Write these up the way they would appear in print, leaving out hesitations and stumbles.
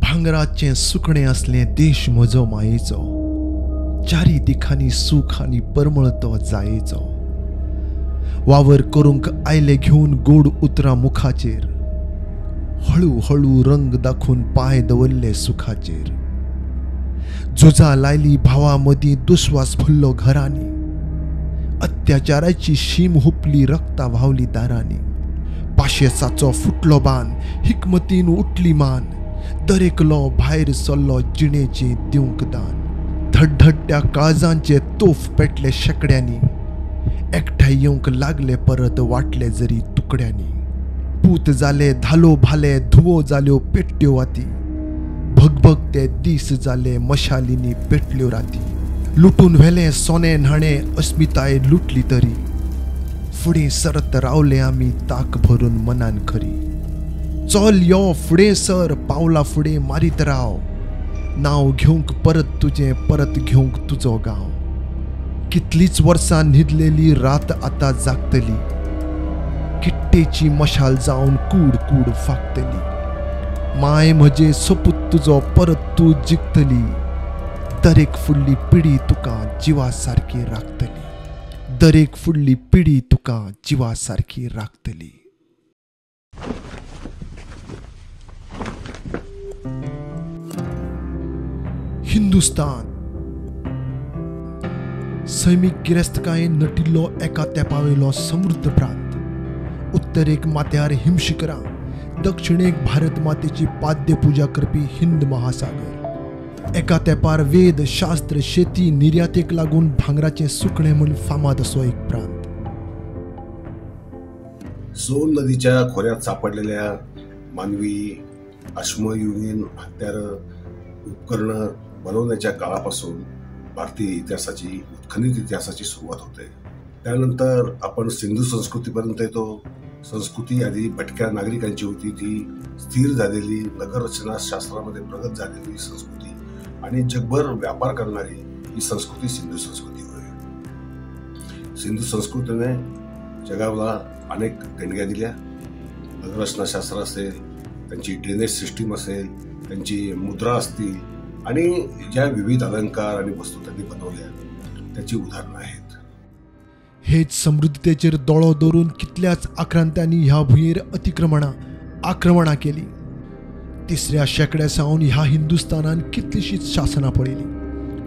भांगराचे सुकणे असले देश म्हजो मायेचो, चारी दिखांनी सुख आनी परमळतो जायेचो। वावर करूंक आयले घेऊन गोड उतरां मुखाचेर, हळू हळू रंग दाखवून पाय दवरले सुखाचेर। झुजा लायली भावा मदीं दुस्वास फुल्लो घरांनी, अत्याचाराची शीम हुपली रक्ता व्हावली दारांनी। पाशेसाचो फुटलो बान हिकमतीन उठली मान, दरेकलो भायर सरलो जिणेचें दिवंक दान। धडधडत्या काळजांचे तोफ पेटले शेकड्यांनी, एकठांय येवंक लागले परत वाटले जरी तुकड्यांनी। पूत जाले धालो भाले धुवो जाल्यो पेट्ट्यो वाती, भगभगते दीस जाले मशालींनी पेटल्यो राती। लुटून व्हेले सोने न्हाणे अस्मिताय लुटली तरी, फुडें सरत रावले आमी ताक भरून मनान खरी। चल यो फुडें सर पावला फुडें मारीत राव, नाव घेवंक परत तुजें परत घेवंक तुजो गांव। कितलींच वर्सां न्हिदलेली रात आतां जागतली, किट्टेची मशाल जावन कूड कूड फाकतली। माय म्हजे सोपूत तुजो परत तूं जिखतली, दरेक फुडली पिढी तुका जिवा सारकी राखतली, दरेक फुडली पिढी तुका जिवा सारकी राखतली। हिंदुस्तान सैमीक गिरेस्तकायेन नटिल्लो एका तेंपावेलो समृद्ध प्रांत। उत्तरेक माथ्यार हिमशिखरां, दक्षिणेक भारत मातेची पाद्य पुजा करपी हिंद महासागर। एका तेंपार वेद शास्त्र शेती निर्यातेक लागून भांगराचें सुकणें म्हूण फामाद असो एक प्रांत। सोन नदीच्या खोऱ्यात सापडलेल्या मानवी अश्मयुगीन हत्यारं उपकरणं बनवण्याच्या काळापासून भारतीय इतिहासाची उत्खनित इतिहासाची सुरुवात होते। त्यानंतर आपण सिंधू संस्कृतीपर्यंत येतो। संस्कृती आधी भटक्या नागरिकांची होती, ती स्थिर झालेली नगररचना शास्त्रामध्ये प्रगत झालेली संस्कृती आणि जगभर व्यापार करणारी ही संस्कृती सिंधू संस्कृती होय। सिंधू संस्कृतीने जगाला अनेक देणग्या दिल्या। नगररचना शास्त्र असेल, त्यांची ड्रेनेज सिस्टीम असेल, त्यांची मुद्रा असतील आणि ज्या विविध अलंकार आणि वस्तू त्यांनी बनवल्या त्याची उदाहरणं आहेत। हेच समृद्धतेचेर दोळो दवरून कितल्याच आक्रांत्यांनी ह्या भुंयेर आक्रमणां केली। तिसऱ्या शेंकड्या सावन ह्या हिंदुस्थानान कितलीशींच शासनां पळयली।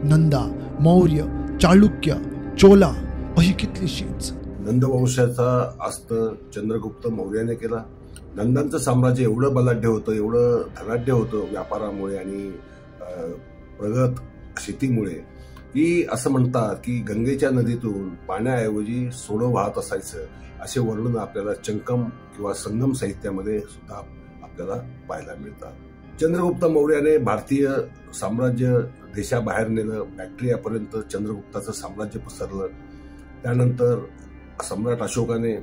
नंदा, मौर्य, चालुक्य, चोला अशी कितलीशींच। नंदवंशाचा अस्त चंद्रगुप्त मौर्याने केला। नंदांचं साम्राज्य एवढं बलाढ्य होतं, एवढं धनाढ्य होतं व्यापारामुळे आणि प्रगत शेतीमुळे, की असं म्हणतात की गंगेच्या नदीतून पाण्याऐवजी सोनं वाहत असायचं असे वर्णन आपल्याला चंकम किंवा संगम साहित्यामध्ये सुद्धा आपल्याला पाहायला मिळतात। चंद्रगुप्त मौर्याने भारतीय साम्राज्य देशाबाहेर नेलं, बॅक्ट्रियापर्यंत चंद्रगुप्ताचं साम्राज्य पसरलं। त्यानंतर सम्राट अशोकाने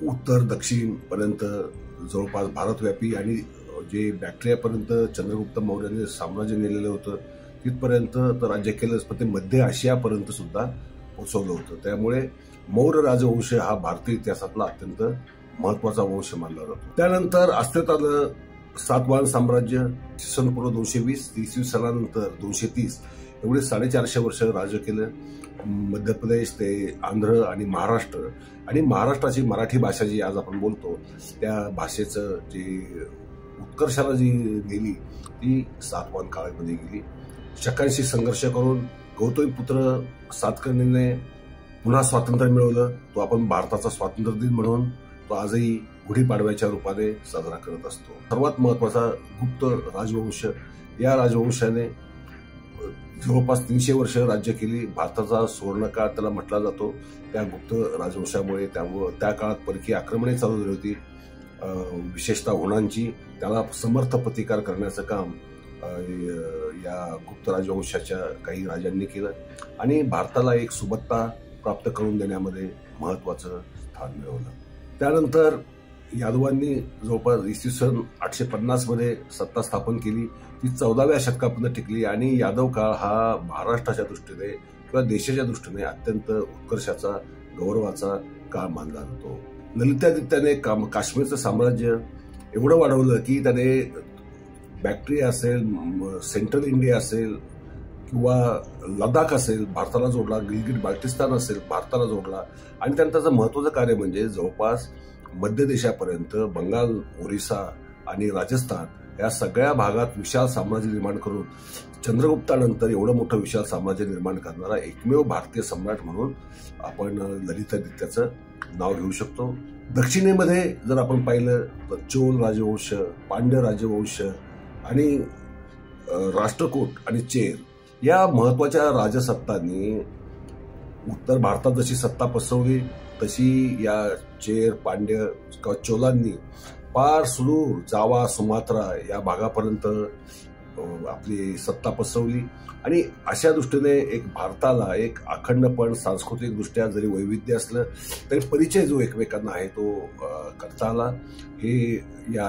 उत्तर दक्षिण पर्यंत जवळपास भारतव्यापी आणि जे बॅक्ट्रियापर्यंत चंद्रगुप्त मौर्याने साम्राज्य नेलेलं होतं तिथपर्यंत तर राज्य केलंच, पण ते मध्य आशियापर्यंत सुद्धा पोहोचवलं होतं। त्यामुळे मौर्य राजवंश हा भारतीय इतिहासातला अत्यंत महत्वाचा वंश मानला जातो। त्यानंतर अस्तित्वात सातवाहन साम्राज्य इसवीपूर्व 220 इसवी सनानंतर 230 एवढे 450 वर्ष राज्य केलं। मध्य प्रदेश ते आंध्र आणि महाराष्ट्र, आणि महाराष्ट्राची मराठी भाषा जी आज आपण बोलतो त्या भाषेचं जे उत्कर्षाला जी गेली ती सातवाहन काळामध्ये गेली। शकांशी संघर्ष करून गौतमीपुत्र सातकर्णीने पुन्हा स्वातंत्र्य मिळवलं। तो आपण भारताचा स्वातंत्र्य दिन म्हणून तो आजही गुढीपाडव्याच्या रूपाने साजरा करत असतो। सर्वात महत्वाचा गुप्त राजवंश, या राजवंशाने जवळपास 300 वर्ष राज्य केली। भारताचा सुवर्णकाळ त्याला म्हटला जातो। त्या गुप्त राजवंशामुळे त्या काळात परकीय आक्रमणे चालू झाली होती, विशेषतः हुणांची। त्याला समर्थ प्रतिकार करण्याचं काम या गुप्त राजवंशाच्या काही राजांनी केलं आणि भारताला एक सुबत्ता प्राप्त करून देण्यामध्ये महत्वाचं स्थान मिळवलं। त्यानंतर यादवांनी जवळपास इसवी सन 850 मध्ये सत्ता स्थापन केली। ती 14व्या शतकापर्यंत टिकली आणि यादव काळ हा महाराष्ट्राच्या दृष्टीने किंवा देशाच्या दृष्टीने अत्यंत उत्कर्षाचा गौरवाचा काळ मानला जातो। ललितादित्याने काश्मीरचं साम्राज्य एवढं वाढवलं की त्याने बॅक्टेरिया असेल, सेंट्रल इंडिया असेल किंवा लडाख असेल भारताला जोडला, गिलगिट बाल्टिस्तान असेल भारताला जोडला आणि त्यानंतरचं महत्त्वाचं कार्य म्हणजे जवळपास मध्य देशापर्यंत बंगाल, ओरिसा आणि राजस्थान या सगळ्या भागात विशाल साम्राज्य निर्माण करून चंद्रगुप्तानंतर एवढं मोठं विशाल साम्राज्य निर्माण करणारा एकमेव भारतीय सम्राट म्हणून आपण ललितादित्याचं नाव घेऊ शकतो. दक्षिणेमध्ये जर आपण पाहिलं तर चोल राजवंश, पांड्य राजवंश आणि राष्ट्रकूट आणि चेर या महत्वाच्या राजसत्तांनी उत्तर भारतात जशी सत्ता पसरवली तशी या चेर, पांड्य किंवा चोलांनी पार सुदूर जावा, सुमात्रा या भागापर्यंत आपली सत्ता पसरवली आणि अशा दृष्टीने एक भारताला एक अखंडपण सांस्कृतिक दृष्ट्या जरी वैविध्य असलं तरी परिचय जो एकमेकांना आहे तो करता आला. हे या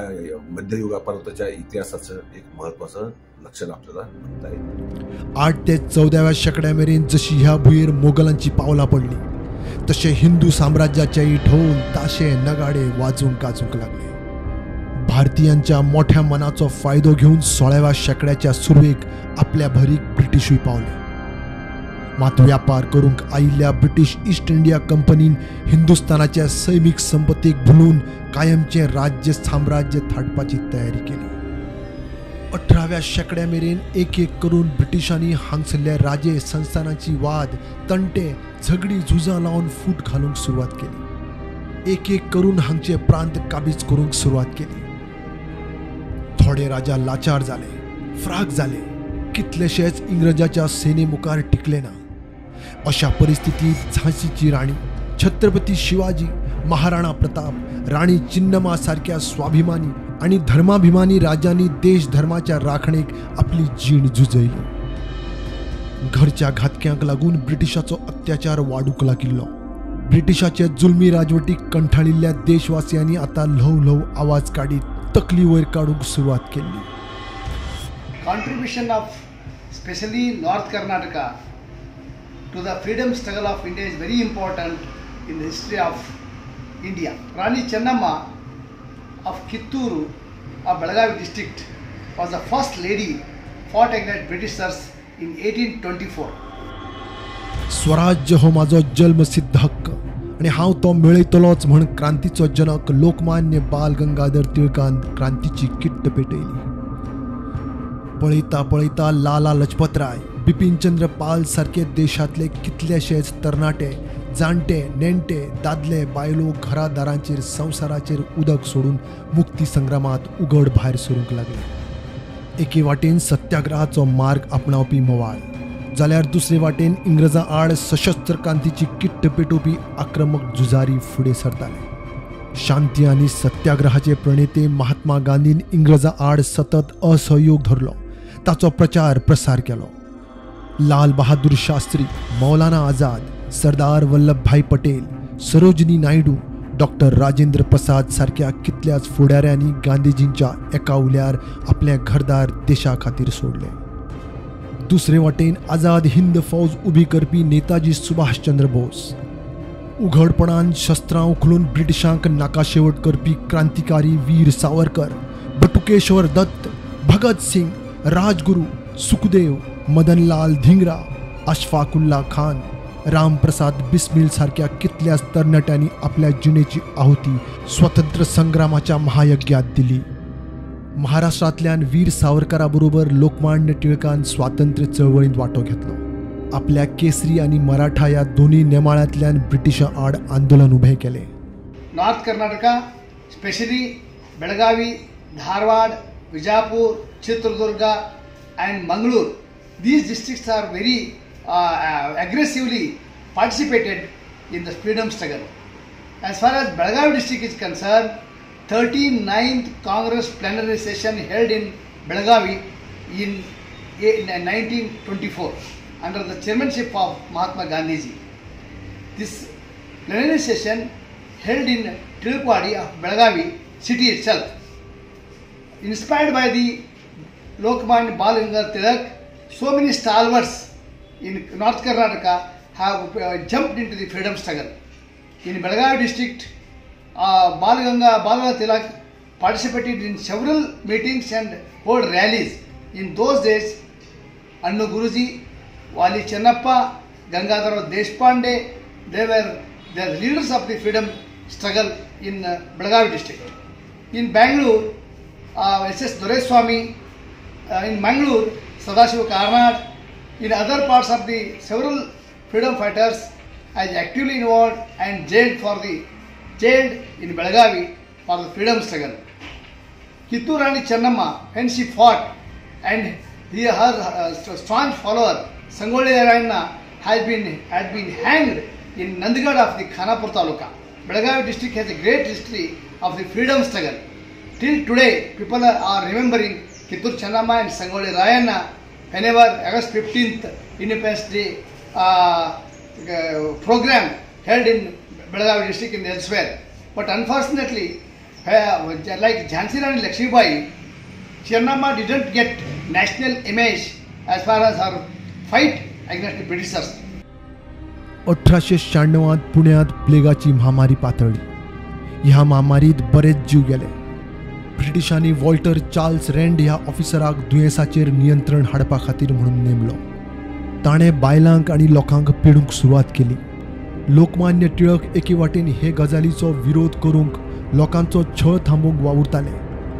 मध्ययुगापर्यंतच्या इतिहासाचं एक महत्वाचं लक्षण आपल्याला म्हणता येईल. 8 ते 14व्या शेकड्यामेरेन जशी ह्या भुयेर मोगलांची पावला पडली तसे हिंदू साम्राज्याच्याही ढोल, ताशे, नगाडे वाजूंक गाजूंक लागले. भारतीयांच्या मोठ्या मनाचो फायदो घेऊन 16व्या शेकड्याच्या सुरवेक आपल्या भरीक ब्रिटिशूय पावले. मात व्यापार करूंक आयिल्ल्या ब्रिटिश ईस्ट इंडिया कंपनीन हिंदुस्थानाच्या सैमिक संपत्तीक भुलून कायमचे राज्य साम्राज्य थाटपाची तयारी केली. 18व्या शेकड्यामेरेन एक एक करून ब्रिटिशांनी हांगसरल्या राजे संस्थानाची वाद, तंटे, झगडी, झुजां लावून फूट घालूंक सुरवात केली. एक एक करून हांगचे प्रांत काबीज करूंक सुरवात केली. थोडे राजा लाचार जाले, फ्राक जाले, कितलेशेच इंग्रजाच्या सेनेमुखार टिकले ना. अशा परिस्थितीत झांसीची राणी, छत्रपती शिवाजी, महाराणा प्रताप, राणी चिन्नम्मा सारख्या स्वाभिमानी आणि धर्माभिमानी राजांनी देश धर्माच्या राखणेक आपली जीण झुजयली. घरच्या घातक्यांक लागून ब्रिटिशाचो अत्याचार वाढूक लागिल्लो. ब्रिटिशाचे जुलमी राजवटीक कंठाळिल्ल्या देशवासियांनी आता ल्हव ल्हव आवाज काढीत तकली वयर काढूंक सुरवात केली. Contribution of especially North Karnataka to the freedom struggle of India is very important in the history of India. Rani Chennamma of Kitturu of Belagavi district was the first lady fought against Britishers in 1824. स्वराज्य हो माझो जन्मसिद्ध हक्क आणि हांव तो मेळयतलोच म्हण क्रांतीचो जनक लोकमान्य बाल गंगाधर टिळकान क्रांतीची किट्ट पेटयली. पळयता पळयता लाला लजपतराय, बिपिनचंद्र पाल सारखे देशातले कितलेशेच तरणाटे, जाणटे, नेणटे, दादले, बायलो घरादारांचेर संवसाराचेर उदक सोडून मुक्ती संग्रामात उघड भायर सरूंक लागले. एके वाटेन सत्याग्रहाचो मार्ग आपणावपी मवाळ जाल्यार दुसरे वाटेन इंग्रजां आड सशस्त्र क्रांतीची किट्ट पेटोवपी आक्रमक झुजारी फुडें सरताले. शांती आनी सत्याग्रहाचे प्रणेते महात्मा गांधीन इंग्रजां आड सतत असहयोग धरलो, ताचो प्रचार प्रसार केलो. लाल बहादूर शास्त्री, मौलाना आझाद, सरदार वल्लभभाई पटेल, सरोजिनी नायडू, डॉक्टर राजेंद्र प्रसाद सारख्या कितल्याच फुडाऱ्यांनी गांधीजींच्या एका उल्यार आपले घरदार देशा खातीर सोडले. दुसरे वाटेन आझाद हिंद फौज उबी करपी नेताजी सुभाषचंद्र बोस, उघडपणान शस्त्रां उखलून ब्रिटिशांक नाकाशेवट करपी क्रांतिकारी वीर सावरकर, बटुकेश्वर दत्त, भगत सिंग, राजगुरू, सुखदेव, मदनलाल धिंगरा, अशफाकुल्ला खान, रामप्रसाद बिस्मिल सारख्या कितल्याच तरणाट्यांनी आपल्या जिणेची आहुती स्वतंत्र संग्रामाच्या महायज्ञात दिली. महाराष्ट्रातल्यान वीर सावरकराबरोबर लोकमान्य टिळकान स्वातंत्र्य चळवळीत वांटो घेतलो. आपल्या केसरी आणि मराठा या दोन्ही नेमाळ्यांतल्यान ब्रिटिशां आड आंदोलन उभे केले. North Karnataka, specially Belagavi, Dharwad, Vijapur, Chitradurga and Mangalore, these districts are very aggressively participated in the freedom struggle. As far as Belagavi district is concerned, 39th Congress plenary session held in Belagavi in 1924 under the chairmanship of Mahatma Gandhiji. This plenary session held in Tilkwadi of Belagavi city itself. Inspired by the Lokmanya Bal Gangadhar Tilak, so many stalwarts in North Karnataka have jumped into the freedom struggle. In Belagavi district, Bal Gangadhar Tilak participated in several meetings and hold rallies. In those days, Annu Guruji, Wali Chennappa, Gangadhar Deshpande, they were the leaders of the freedom struggle in Belagavi district. In Bangalore, S.S. Doraiswamy, in Mangalore, Sadashiva Karnad, in other parts of the several freedom fighters as actively involved and jailed in Belagavi for the freedom struggle. Kittur Rani Chennamma, when she fought, and her strong follower Sangoli Rayana had been hanged in Nandigad of the Khanapur Taluka. Belagavi district has a great history of the freedom struggle. Till today, people are remembering Kittur Chennamma and Sangoli Rayana whenever August 15th Independence Day program held in Belagavi district and elsewhere. But unfortunately, like Jhansi Rani Lakshmibai, Chennamma didn't get national image as far as her fight against the Britishers. 1896 पुण्यात प्लेगाची महामारी पातळली. ह्या महामारीत बरेच जीव गेले. ब्रिटिशांनी Walter Charles red ह्या ऑफिसराक दुयेंसाचेर नियंत्रण हाडपा खातीर म्हणून नेमलो. ताणें बायलांक आनी लोकांक पिडूंक सुरवात केली. लोकमान्य टिळक एके वाटेन हे गजालीचो विरोध करूंक लोकांचो छळ थांबोवंक वावुरताले.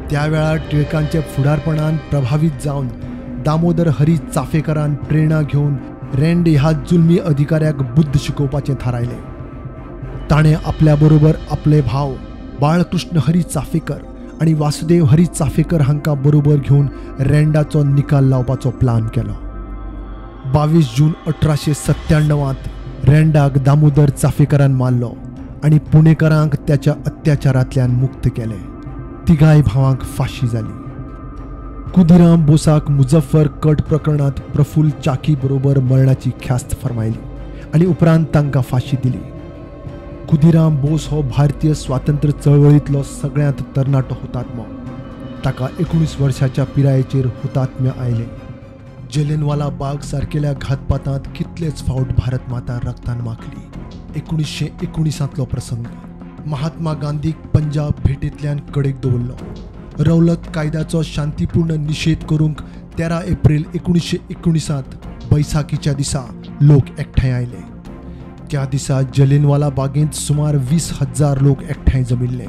त्या वेळार टिळकांचे फुडारपणान प्रभावीत जावन दामोदर हरी चाफेकरान प्रेरणा घेवन रेंड ह्या जुलमी अधिकाऱ्याक बुद्ध शिकोवपाचें थारायलें. ताणें आपल्या बरोबर आपले भाव बाळकृष्ण हरी चाफेकर आनी वासुदेव हरी चाफेकर हांकां बरोबर घेवन रेंडाचो निकाल लावपाचो प्लान केलो. 22 जून 1897 रेंडाक दामोदर चाफेकरान मारलो आनी पुणेकरांक त्याच्या अत्याचारांतल्यान मुक्त केले. तिगाय भावांक फाशी जाली. खुदिराम बोसाक मुझफ्फर कट प्रकरणात प्रफुल्ल चाकी बरोबर मरणाची ख्यास्त फरमायली आनी उपरांत तांकां फाशी दिली. खुदिराम बोस हो भारतीय स्वातंत्र्य चळवळींतलो सगळ्यांत तरणाटो हुतात्मो. ताका 19 वर्साच्या पिरायेचेर हुतात्म्य आयले. जलियनवाला बाग सारकेल्या घातपातांत कितलेच फावट भारत माता रक्तान माखली. 1919 प्रसंग. महात्मा गांधीक पंजाब भेटेंतल्यान कडेक दवरलो. रौलत कायद्याचो शांतीपूर्ण निषेध करूंक 13 एप्रिल 1919 बैसाखीच्या दिसा लोक एकठांय आयले. त्या दिसा जलियनवाला बागेंत सुमार 20,000 लोक एकठांय जमिल्ले.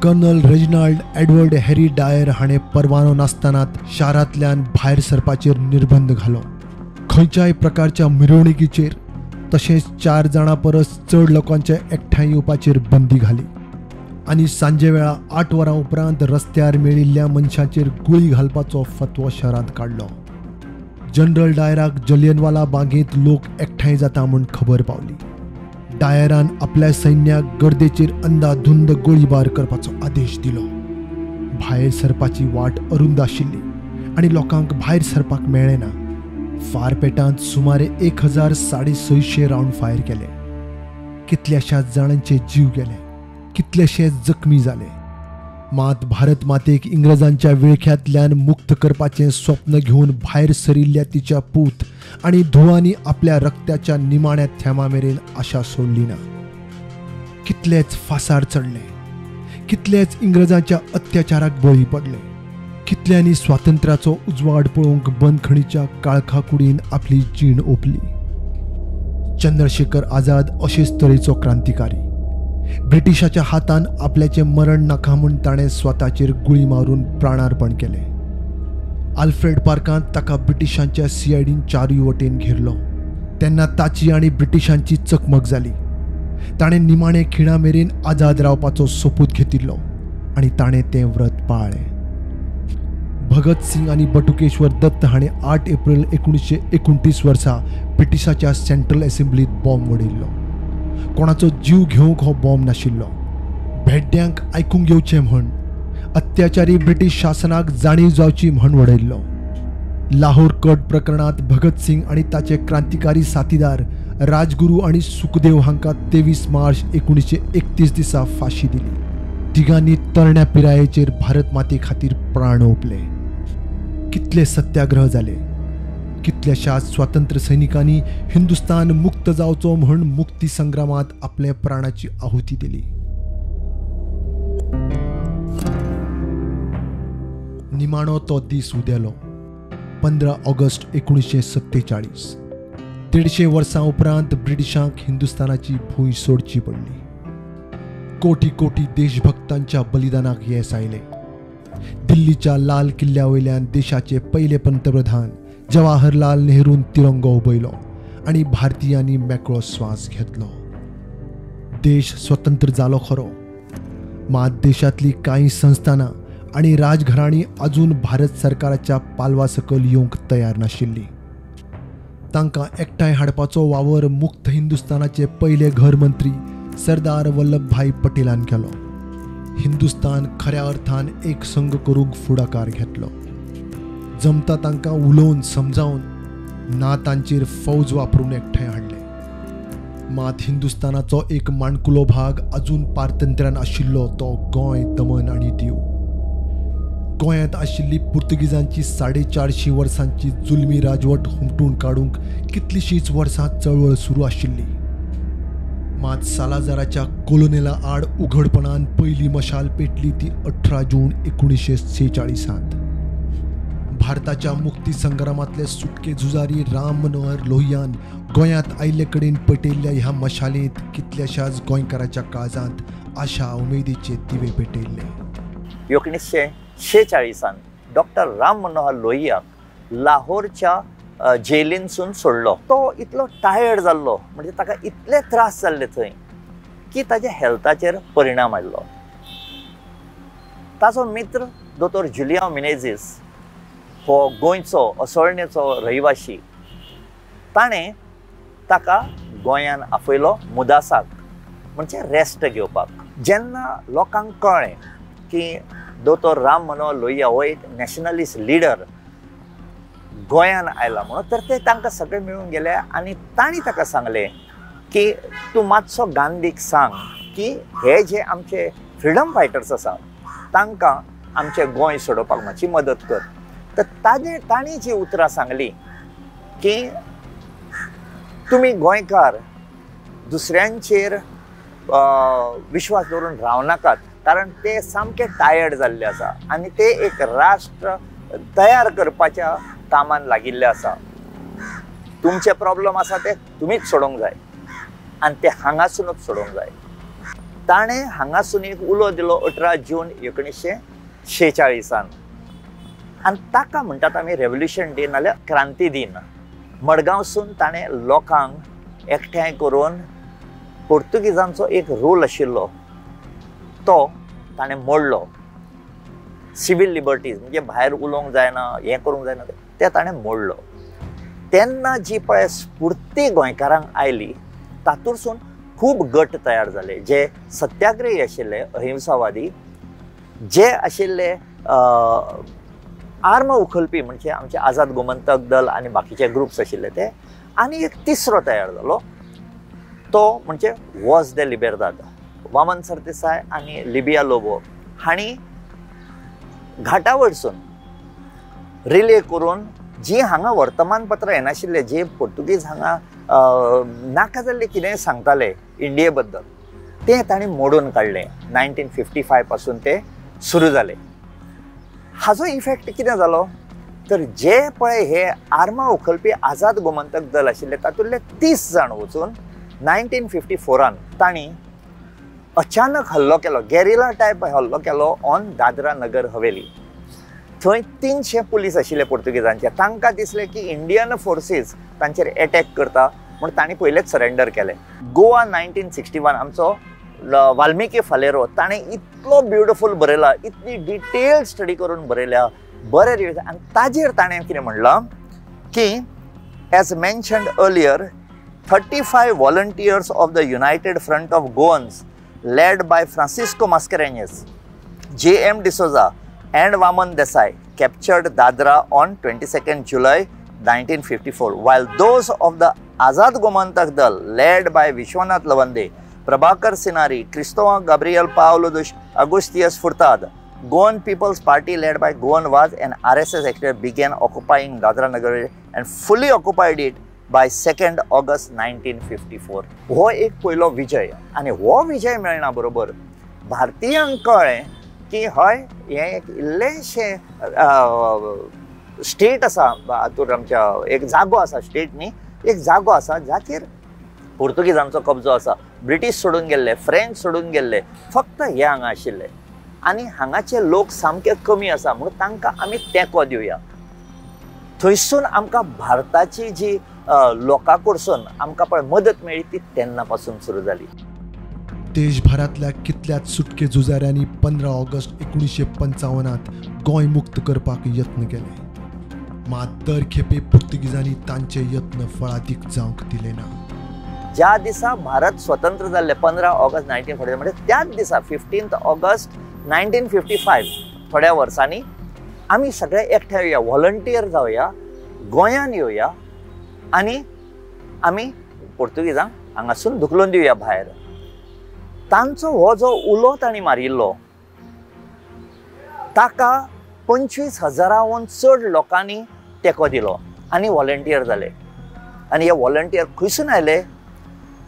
कर्नल रेजिनाल्ड एडवर्ड हॅरी डायर हाणें परवानो नासतनाच शारांतल्यान भायर सरपाचेर निर्बंध घालो. खंयच्याय प्रकारच्या मिरवणुकीचेर तशेंच 4 जाणां परस चड लोकांच्या एकठांय येवपाचेर बंदी घाली आनी सांजे वेळा 8 वरां उपरांत रस्त्यार मेळिल्ल्या मनशांचेर गुळी घालपाचो फतवो शारांत काडलो. जनरल डायराक जलियनवाला बागेंत लोक एकठांय जाता म्हूण खबर पावली. डायरान आपल्या सैन्याक गर्देचेर अंधाधुंद गोळीबार करपाचो आदेश दिलो. भायर सरपाची वाट अरुंद आशिल्ली आनी लोकांक भायर सरपाक मेळ्ळें ना. फारपेटांत सुमारे 1600 रावंड फायर केले. कितल्याशाच जाणांचे जीव गेले. कितलेशेच जखमी जाले. मात भारत मातेक इंग्रजांच्या विळख्यांतल्यान मुक्त करपाचें स्वप्न घेवन भायर सरिल्ल्या तिच्या पूत आनी धुवांनी आपल्या रक्त्याच्या निमाण्या थेंबा मेरेन आशा सोडली ना. कितलेच फासार चडले. कितलेच इंग्रजांच्या अत्याचाराक बळी पडले. कितल्यांनी स्वातंत्र्याचो उजवाड पळोवंक बंदखणीच्या काळखा कुडीन आपली जीण ओंपली. चंद्रशेखर आझाद अशेच तरेचो क्रांतिकारी. ब्रिटिशाच्या हातान आपल्याचें मरण नाका म्हूण ताणें स्वताचेर गुळी मारून प्राणार्पण केलें. आल्फ्रेड पार्कांत ताका ब्रिटिशांच्या CIDन 4 वटेन घेरलो. तेन्ना ताची आनी ब्रिटिशांची चकमक जाली. ताणें निमाणे खिणा मेरेन आझाद रावपाचो सोपूत घेतिल्लो आनी ताणें तें व्रत पाळ्ळें. भगत सिंग आनी बटुकेश्वर दत्त हाणें 8 एप्रिल 1929 वर्सा ब्रिटिशाच्या सेंट्रल असेंब्लीत बॉम्ब उडयल्लो. कोणाचो जीव घेवंक हो बॉम्ब नाशिल्लो. भेड्ड्यांक आयकूंक येवचें म्हण अत्याचारी ब्रिटीश शासनाक जाणीव जावची म्हण उडयल्लो. लाहोर कट प्रकरणात भगत सिंग आनी ताचे क्रांतिकारी साथीदार राजगुरू आनी सुखदेव हांकां 23 मार्च 1931 दिसा फाशी दिली. तिगांनी तरण्या पिरायेचेर भारत माते खातीर प्राण ओंपले. कितले सत्याग्रह जाले. कितल्याशाच स्वातंत्र्य सैनिकांनी हिंदुस्तान मुक्त जावचो म्हूण मुक्ती संग्रामात आपले प्राणाची आहुती दिली. निमाणो तो दीस उदेलो 15 ऑगस्ट 1947. 150 वर्सां उपरांत ब्रिटिशांक हिंदुस्थानाची भूंय सोडची पडली. कोटी कोटी देशभक्तांच्या बलिदानाक येस आयले. दिल्लीच्या लाल किल्ल्या वयल्यान देशाचे पहिले पंतप्रधान जवाहरलाल नेहरून तिरंगो उबयलो आणि भारतीयांनी मेकळो स्वास घेतलो. देश स्वतंत्र जालो खरो, मात देशातली काही संस्थानां आणि राजघराणी अजून भारत सरकाराच्या पालवा सकल येवंक तयार नाशिल्ली. तांकां एकठांय हाडपाचो वावर मुक्त हिंदुस्थानाचे पहिले घर मंत्री सरदार वल्लभभाई पटेलान केलो. हिंदुस्थान खऱ्या अर्थान एक संघ करूंक फुडाकार घेतलो. जमता तांकां उलोवन समजावन ना तांचेर फौज वापरून एकठांय हाडले. मात हिंदुस्थानाचो एक माणकुलो भाग अजून पारतंत्र्यान आशिल्लो तो गोंय, दमन आणि दीव. गोंयांत आशिल्ली पुर्तुगीजांची 450 वर्सांची जुलमी राजवट हुमटून काडूंक कितलीशींच वर्सां चळवळ सुरू आशिल्ली. मात सालाजाराच्या कोलोनेला आड उघडपणान पयली मशाल पेटली ती 18 जून 1946. भारताच्या मुक्ती संग्रामातले सुटके झुजारी राम मनोहर लोहियान गोंयांत आयिल्ले कडेन पेटयल्ल्या ह्या मशालेंत कितल्याशाच गोंयकाराच्या काळजांत आशा उमेदीचे दिवे पेटयल्ले. 1946 डॉक्टर राम मनोहर लोहियाक लाहोरच्या जेलीनसून सोडलो. तो इतलो टायर्ड जाल्लो, म्हणजे ताका इतले त्रास जाल्ले थंय की ताच्या हेल्थाचेर परिणाम आयलो. ताचो मित्र दोतोर जुलियांव मिनेझीस हो गोंयचो असोळणेचो रहिवाशी. ताणें ताका गोंयान आपयलो मुदासाक, म्हणजे रेस्ट घेवपाक. जेन्ना लोकांक कळ्ळें की दोतोर राम मनोहर लोहिया हो एक नॅशनलिस्ट लिडर गोंयान आयला म्हणून, तर ते तांकां सगळे मेळून गेले आनी तांणी ताका सांगलें की तूं मातसो गांधीक सांग की हे जे आमचे फ्रिडम फायटर्स आसा तांकां आमचें गोंय सोडोवपाक मातशी मदत कर. तर तांणी जी उतरां सांगली की तुमी गोंयकार दुसऱ्यांचेर विश्वास दवरून रावनाकात, कारण ते सामके टायर्ड जाल्ले आसा आनी ते एक राष्ट्र तयार करपाच्या कामान लागिल्ले आसा. तुमचे प्रॉब्लेम आसा ते तुमीच सोडोवंक जाय आनी ते हांगासूनच सोडोवंक जाय. ताणें हांगासून एक उलो दिलो 18 जून 1946 आनी ताका म्हणटात आमी रेव्होल्युशन डे नाल्यार क्रांती दिन. मडगांवसून ताणें लोकांक एकठांय करून पोर्तुगीजांचो एक रूल आशिल्लो तो ताणें मोडलो. सिवील लिबर्टीज म्हणजे भायर उलोवंक जायना, हें करूंक जायना, तें ताणें मोडलो. तेन्ना जी पळय स्फूर्ती गोंयकारांक आयली तातूंतसून खूब गट तयार जाले जे सत्याग्रही आशिल्ले, अहिंसावादी, जे आशिल्ले आर्म उखलपी म्हणजे आमचे आझाद गोमंतक दल आनी बाकीचे ग्रुप्स आशिल्ले ते. आनी एक तिसरो तयार जालो तो म्हणजे वॉज दे लिबेरदाद. वामन सरदेसाय आनी लिबिया लोबो हांणी घाटा वयरसून रिले करून जी हांगा वर्तमानपत्रां येनाशिल्ले, जे पोर्तुगीज हांगा नाका जाल्ले कितेंय सांगताले इंडिये बद्दल, तें तांणी मोडून काडलें. 1955 पासून ते सुरू जाले. हाजो इफेक्ट कितें जालो तर जे पळय हे आर्मां उखलपी आझाद गोमंतक दल आशिल्ले तातूंतले 30 जाण वचून 1954 तांणी अचानक हल्लो केलो, गेरिला टायप हल्लो केलो ऑन दादरा नगर हवेली. थंय 300 पुलीस आशिल्ले पोर्तुगीजांचे. तांकां दिसलें की इंडियन फोर्सीस तांचेर एटॅक करता म्हूण तांणी पयलेच सरेंडर केलें. गोवा 1961 आमचो वाल्मिकी फालेरो ताणें इतलो ब्युटिफूल बरयला, इतली डिटेल स्टडी करून बरयल्या, बरे रिव्ह्यूज. आनी ताजेर ताणें कितें म्हणलां की as mentioned earlier 35 volunteers of the United Front of Goans led by Francisco Mascarenhas, J.M. D'Souza and Vaman Desai captured Dadra on 22nd July 1954, while those of the Azad Gomantak Dal led by Vishwanath Lavande, Prabhakar Sinari, Cristóvão Gabriel Paulo dos Agustias Furtado, Goan People's Party led by Goan Vaz and RSS activists began occupying Dadra Nagar and fully occupied it by 2nd August 1954. हो एक पयलो विजय. आनी हो विजय मेळना बरोबर भारतीयांक कळ्ळें की हय हें एक इल्लेशें स्टेट आसा हातूंत आमच्या एक जागो आसा स्टेट न्ही एक जागो आसा जाचेर पोर्तुगीजांचो कब्जो आसा ब्रिटीश सोडून गेल्ले फ्रेंच सोडून गेल्ले फक्त हे हांगा आशिल्ले आनी हांगाचे लोक सामके कमी आसा म्हणून तांकां आमी तेंको दिवया थंयसून आमकां भारताची जी लोकां कडसून आमकां पळय मदत मेळ्ळी ती तेन्ना पासून सुरू जाली. देशभरातल्या कितल्याच सुटके झुजाऱ्यांनी 15 ऑगस्ट 1955 गोंय मुक्त करपाक यत्न केले मात दर खेपे पुर्तुगीजांनी तांचे यत्न फळादीक जावंक दिले ना. ज्या दिसा भारत स्वतंत्र जाल्ले 15 ऑगस्ट 1945 म्हणजे त्याच दिसा 15 ऑगस्ट 1955 थोड्या वर्सांनी आमी सगळे एकठांय येवया व्हॉलंटियर जावया गोंयान येवया आनी आमी पोर्तुगीजांक हांगासून धुकलून दिवया भायर. तांचो हो जो उलो तांणी मारिल्लो ताका 25,000 चड लोकांनी तेंको दिलो आनी व्हॉलंटियर जाले आनी हे व्हॉलंटियर खंयसून आयले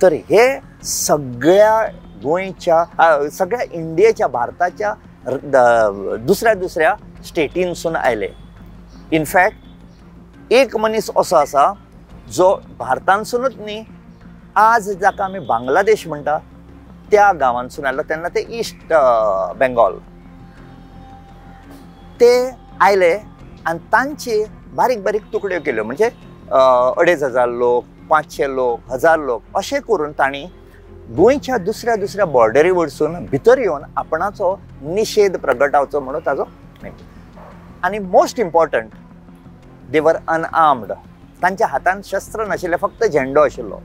तर हे सगळ्या गोंयच्या सगळ्या इंडियेच्या भारताच्या दुसऱ्या दुसऱ्या स्टेटींसून आयले. इनफॅक्ट एक मनीस असो आसा जो भारतांसूनच न्ही आज जाका आमी बांगलादेश म्हणटा त्या गांवांसून आयलो तेन्ना ते ईस्ट बेंगॉल ते आयले आनी तांची बारीक बारीक तुकड्यो केल्यो म्हणजे 2,500 लोक 500 लोक 1000 लोक अशें करून तांणी गोंयच्या दुसऱ्या दुसऱ्या बॉर्डरी वयरसून भितर येवन आपणाचो निशेध प्रगटावचो म्हणून ताजो आनी मोस्ट इम्पॉर्टंट दे वर अनआर्म्ड तांच्या हातान शस्त्र नाशिल्ले फक्त झेंडो आशिल्लो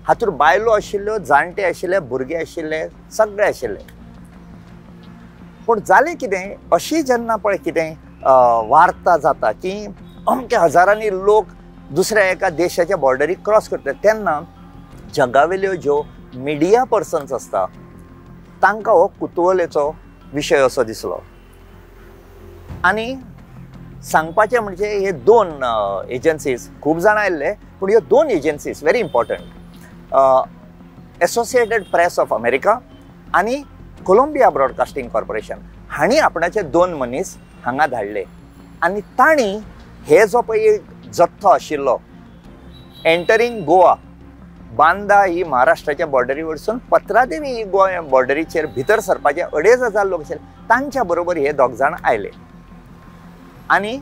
हातूंत बायलो आशिल्ल्यो जाणटे आशिल्ले भुरगे आशिल्ले सगळे आशिल्ले. पूण जालें कितें अशी जेन्ना पळय कितें वार्ता जाता की अमके हजारांनी लोक दुसऱ्या एका देशाच्या बॉर्डरी क्रॉस करतात तेन्ना जगावेल्यो ज्यो मिडिया पर्सन्स आसता तांकां हो कुतुहलेचो विशय असो दिसलो आनी सांगपाचें म्हणजे हे 2 एजन्सीज खूब जाणां आयिल्ले पूण ह्यो 2 agencies very important associated press of America आनी कोलंबिया ब्रॉडकास्टिंग कॉर्पोरेशन हांणी आपणाचे 2 मनीस हांगा धाडले आनी तांणी हे जो पळय एक जथ्थो आशिल्लो एंटरींग गोवा बांदा ही महाराष्ट्राच्या बॉर्डरी वयरसून पत्रादेवी ही गोंय बॉर्डरीचेर भितर सरपाचे 2,500 लोक आशिल्ले तांच्या बरोबर हे 2 जाण आयले आनी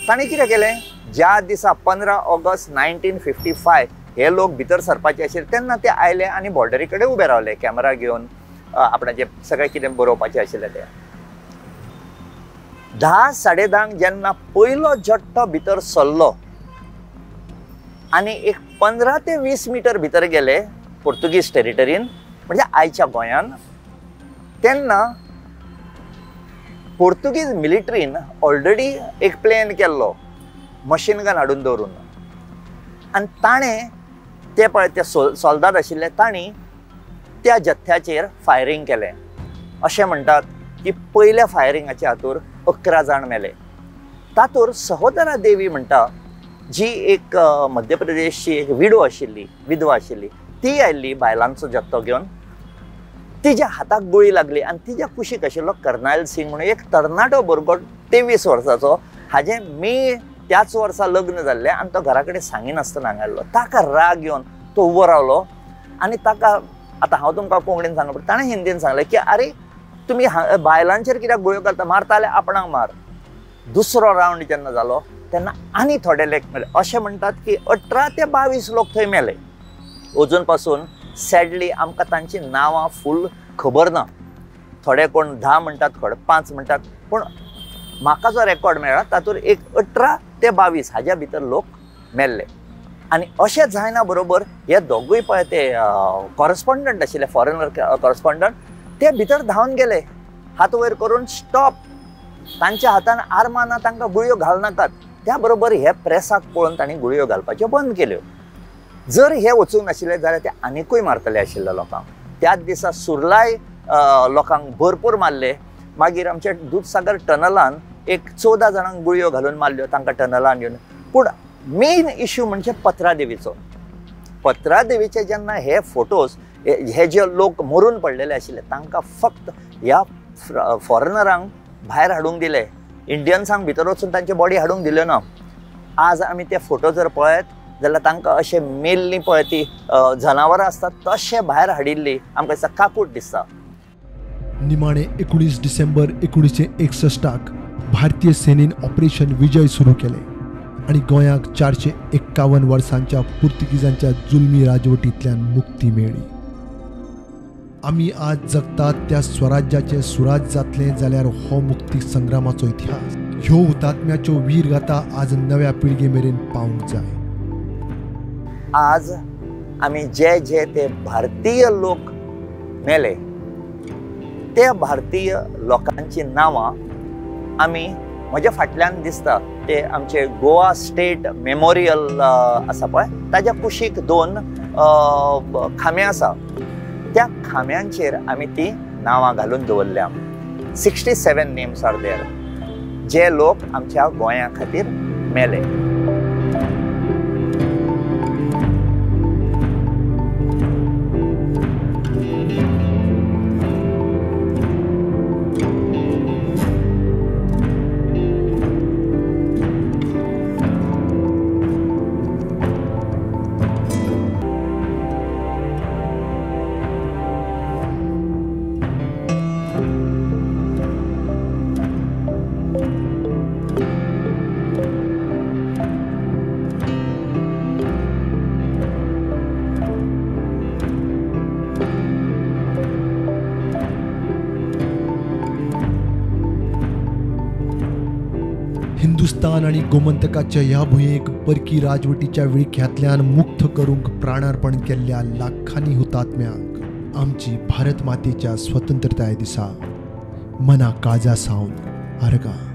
तांणी कितें केलें ज्या दिसा 15 ऑगस्ट 1955 हे लोक भितर सरपाचे आशिल्ले तेन्ना ते आयले आनी बॉर्डरी कडेन उबे रावले कॅमेरा घेवन आपणाचें सगळें कितें बरोवपाचें आशिल्लें तें 10-10:30 जेन्ना पयलो जट्टो भितर सरलो आनी एक 15 ते 20 मिटर भितर गेले पोर्तुगीज टेरिटरीन म्हणजे आयच्या गोंयान तेन्ना पोर्तुगीज मिलिटरीन ऑलरेडी एक प्लेन केल्लो मशीन गन हाडून दवरून आनी ताणें ते पळय ते सोल्दाद आशिल्ले तांणी त्या जथ्याचेर फायरींग केलें. अशें म्हणटात की पयल्या फायरिंगाच्या हातूर 11 जाण मेले. तातूंत सहोदरा देवी म्हणटा जी एक मध्य प्रदेशची एक विधवा आशिल्ली ती आयिल्ली बायलांचो जथ्थो घेवन तिच्या हाताक गुळी लागली आनी तिच्या कुशीक आशिल्लो कर्नायल सिंग म्हणून एक तरणाटो भुरगो 23 वर्साचो हाजें मे त्याच वर्सा लग्न जाल्लें आनी तो घरा कडेन सांगिनासतना हांगा आयल्लो. ताका राग येवन तो उबो रावलो आनी ताका आतां हांव तुमकां कोंकणीन सांगप ताणें हिंदीन सांगलें की आरे तुमी बायलांचेर कित्याक गुळयो घालता मारता जाल्यार आपणाक मार. दुसरो रावंड जेन्ना जालो तेन्ना आनी थोडे लेख मेले. अशें म्हणटात की 18 ते 22 लोक थंय मेले. अजून पासून सॅडली आमकां तांची नांवां फूल खबर ना. थोडे कोण 10 म्हणटात थोडे 5 म्हणटात पूण म्हाका जो रेकॉर्ड मेळ्ळा तातूंत एक 18 ते 22 हाज्या भितर लोक मेल्ले. आनी अशें जायना बरोबर हे दोगूय पळय ते कॉरस्पॉन्डंट आशिल्ले फॉरेनर कॉरस्पॉन्डंट ते भितर धांवन गेले हात वयर करून स्टॉप तांच्या हातान आर्मां ना तांकां गुळयो घालनाकात. त्या बरोबर हे प्रेसाक पळोवन तांणी गुळयो घालपाच्यो बंद केल्यो. जर हे वचूंक नाशिल्ले जाल्यार ते आनिकूय मारतले आशिल्ले लोकांक. त्याच दिसा सुर्लाय लोकांक भरपूर मारले. मागीर आमच्या दूधसागर टनलान एक 14 जाणांक गुळयो घालून मारल्यो तांकां टनलान येवन. पूण मेन इश्यू म्हणजे पत्रादेवीचो. पत्रादेवीचे जेन्ना हे फोटोज हे जे लोक मरून पडलेले आशिल्ले तांकां फक्त ह्या फॉरेनरांक भायर हाडूंक दिले, इंडियन्सांक भितर वचून तांचे बॉडी हाडूंक दिल्यो ना. आज आमी ते फोटो जर पळयत जाल्यार तांकां अशे मेल्लीं पळय ती जनावरां आसतात तशे भायर हाडिल्ली आमकां दिसता काकूट दिसता. निमाणे 19 डिसेंबर 1961 भारतीय सेनेन ऑपरेशन विजय सुरू केले आणि गोंयाक 451 वर्सांच्या पुर्तुगीजांच्या जुलमी राजवटींतल्यान मुक्ती मेळ्ळी. आमी आज जगतात त्या स्वराज्याचे सुराज जातले जाल्यार हो मुक्ती संग्रामाचो इतिहास, ह्यो हुतात्म्याच्यो वीर गाथा आज नव्या पिळगे मेरेन पावूंक जाय. आज आमी जे जे ते भारतीय लोक मेले त्या भारतीय लोकांची नांवां आमी म्हज्या फाटल्यान दिसता ते आमचे गोवा स्टेट मेमोरियल आसा पळय ताज्या कुशीक 2 खांबे आसा. त्या खांब्यांचेर आमी ती नांवां घालून दवरल्या. 67 नेम्स आर देयर जे लोक आमच्या गोंया खातीर मेले. हिंदुस्तान आणि गोमंतकाच्या ह्या भुंयेक परकी राजवटीच्या विळख्यांतल्यान मुक्त करूंक प्राणार्पण केल्ल्या लाखांनी हुतात्म्यांक आमची भारत मातेच्या स्वतंत्रताय दिसा मना काळजा सावन आर्गां.